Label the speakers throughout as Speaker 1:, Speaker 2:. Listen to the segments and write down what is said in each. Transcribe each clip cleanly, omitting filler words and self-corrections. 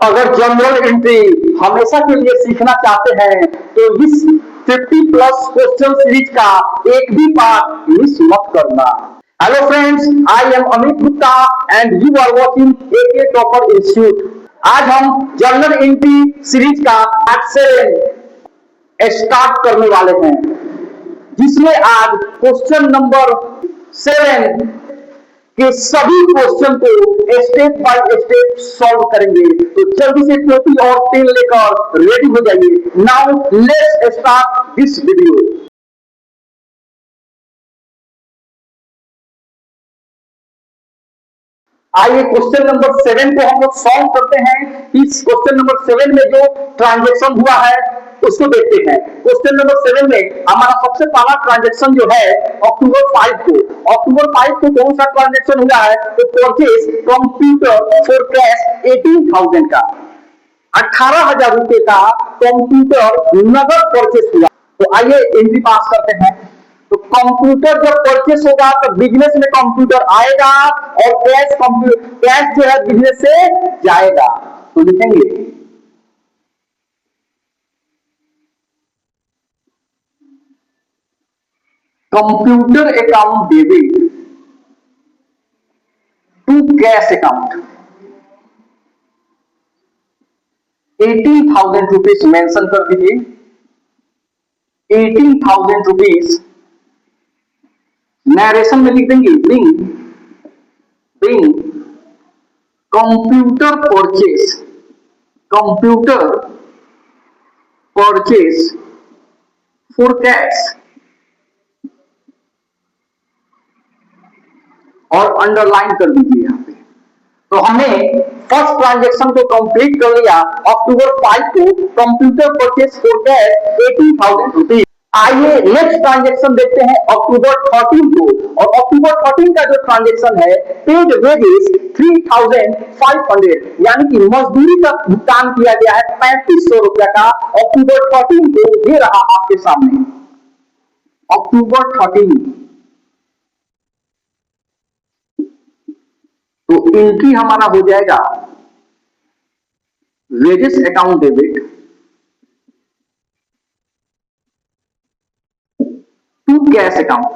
Speaker 1: अगर general entry हमेशा के लिए सीखना चाहते हैं तो इस 50 प्लस क्वेश्चन सीरीज का एक भी पार्ट मिस मत करना। Hello friends, I am Amit Gupta and you are watching AK topper institute. आज हम जनरल एंट्री सीरीज का पार्ट 7 स्टार्ट करने वाले हैं, जिसमें आज क्वेश्चन नंबर 7 के सभी क्वेश्चन को स्टेप बाय स्टेप सॉल्व करेंगे। तो जल्दी से कॉपी और पेन लेकर रेडी हो जाइए। Now let's start this video. आइए क्वेश्चन नंबर 7 को हम लोग सॉल्व करते हैं। इस क्वेश्चन नंबर 7 में जो ट्रांजैक्शन हुआ है उसको देखते हैं। क्वेश्चन नंबर 7 में हमारा सबसे पहला ट्रांजैक्शन जो है अक्टूबर 5 को कौन सा ट्रांजैक्शन हुआ है? तो परचेज कंप्यूटर फॉर कैश 18,000 का, 18,000 रुपए का कंप्यूटर नगद परचेज हुआ। तो आइए एंट्री पास करते हैं। तो कंप्यूटर जब परचेस होगा तो बिजनेस में कंप्यूटर आएगा और कैश जो है बिजनेस से जाएगा। तो लिखेंगे computer account debit to cash account 18,000 rupees mention कर दीजिए। 18,000 रुपीज नरेशन में लिख देंगे being computer purchase for cash और अंडरलाइन कर दीजिए यहां पे। तो हमने फर्स्ट ट्रांजैक्शन को कंप्लीट कर लिया। अक्टूबर 5 को computer purchase for cash 18,000 rupees. आइए नेक्स्ट ट्रांजैक्शन देखते हैं अक्टूबर 13 को। और अक्टूबर 13 का जो ट्रांजैक्शन है पेड वेजेस 3,500, यानी कि मजदूरी का भुगतान किया गया है 3,500 रुपया का। अक्टूबर 13 को ये रहा आपके सामने अक्टूबर 13। तो एंट्री हमारा हो जाएगा wages account debit to cash account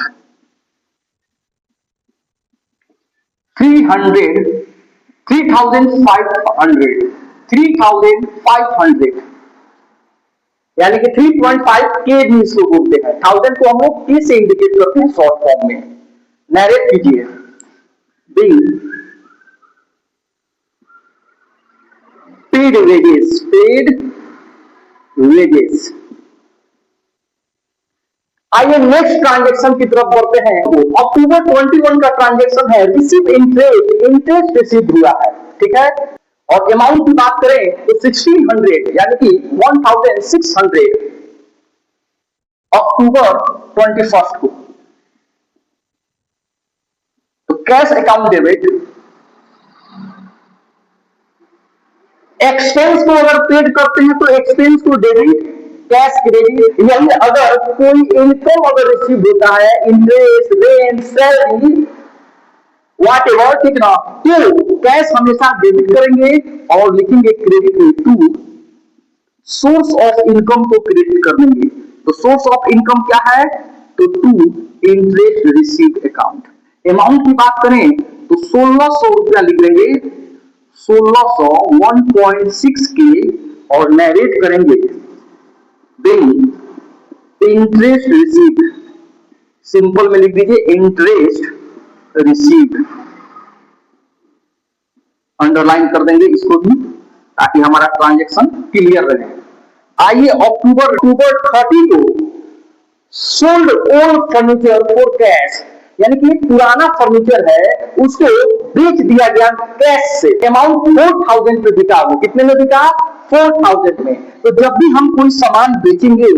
Speaker 1: 3,500, यानी कि 3.5 के भी इसको बोलते हैं। 1000 को हम लोग के से इंडिकेट करते हैं शॉर्ट फॉर्म में। नरेट कीजिए बिल पेड वेजेस। आइए नेक्स्ट ट्रांजैक्शन की तरफ बढ़ते हैं। अक्टूबर 21 का ट्रांजैक्शन है रिसीव इंटरेस्ट रिसीव हुआ है, ठीक है। और अमाउंट की बात करें तो 1600, यानी कि 1600 अक्टूबर 21 को। तो कैश अकाउंट डेबिट एक्सपेंस को अगर पेड करते हैं तो एक्सपेंस को डेबिट, कैश क्रेडिट। यानी अगर कोई इनकम अगर रिसीव होता है, इंटरेस्ट, रेंट, सैलरी, व्हाटएवर, ठीक ना, तो कैश हमेशा डेबिट करेंगे और लिखेंगे क्रेडिट में टू सोर्स ऑफ इनकम को क्रेडिट कर देंगे। तो सोर्स ऑफ इनकम क्या है? तो to interest receive account. Amount की बात करें तो 1600 रुपया लिख देंगे, 1600 1.6 के, और नरेट करेंगे इंटरेस्ट रिसीव। सिंपल में लिख दीजिए इंटरेस्ट रिसीव, अंडरलाइन कर देंगे इसको भी ताकि हमारा ट्रांजैक्शन क्लियर रहे। आइए अक्टूबर 30 को sold old furniture for cash, यानी कि पुराना फर्नीचर है उसको बेच दिया गया कैश से। अमाउंट 4,000 पे बिका। वो कितने में बिका? 4,000 में। तो जब भी हम कोई सामान बेचेंगे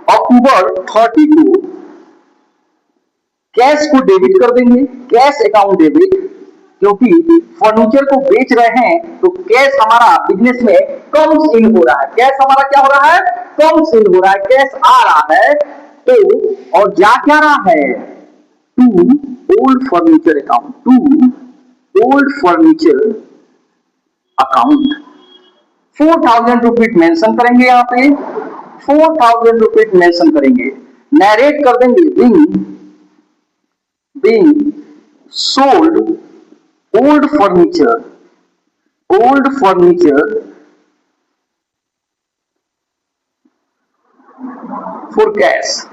Speaker 1: अक्टूबर 30 को कैश को डेबिट कर देंगे, कैश अकाउंट डेबिट, क्योंकि फर्नीचर को बेच रहे हैं तो कैश हमारा बिजनेस में कम्स इन हो रहा है। कैश हमारा क्या हो रहा है? कम्स इन हो रहा है, कैश आ रहा है। तो और जा क्या रहा है? To old furniture account, to old furniture account. 4000 rupees mention करेंगे, यहाँ पे 4000 रुपीज मेंशन करेंगे, नरेट कर देंगे being sold old furniture for cash,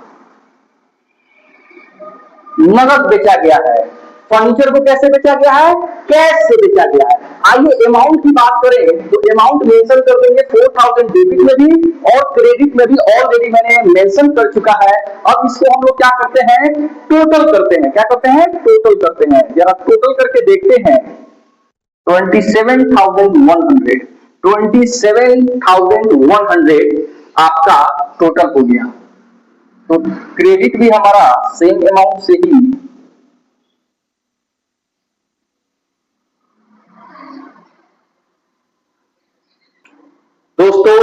Speaker 1: नगद बेचा गया है। फर्नीचर को कैसे बेचा गया है? कैश से बेचा गया है। आइए अमाउंट की बात करें तो अमाउंट मेंशन कर देंगे 4000 डेबिट में भी और क्रेडिट में भी ऑलरेडी मैंने मेंशन कर चुका है। अब इसको हम लोग क्या करते हैं? टोटल करते हैं। क्या करते हैं? टोटल करते हैं। जरा टोटल करके देखते हैं। 27,100 आपका टोटल हो गया। तो क्रेडिट भी हमारा सेम अमाउंट से ही दोस्तों,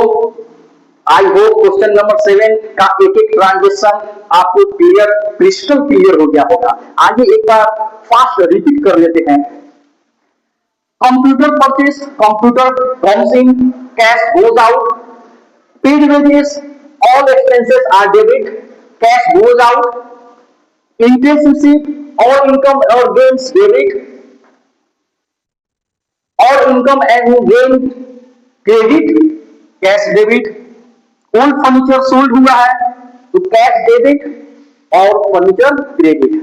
Speaker 1: आई होप क्वेश्चन नंबर 7 का एक एक ट्रांजेक्शन आपको क्रिस्टल क्लियर हो गया होगा। आइए एक बार फास्ट रिपीट कर लेते हैं। Computer purchase, computer comes in, cash goes out, paid wages, all expenses are debit, cash goes out, interest received, all income or gains debit, all income and gain credit, cash debit, old furniture sold हुआ है तो cash debit और furniture credit.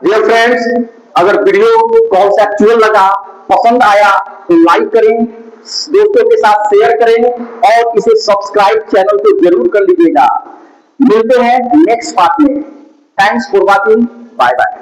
Speaker 1: Dear friends, अगर video conceptual लगा, पसंद आया तो like करें, दोस्तों के साथ शेयर करें और इसे सब्सक्राइब चैनल को जरूर कर लीजिएगा। मिलते हैं नेक्स्ट पार्ट में। Thanks for watching, bye bye.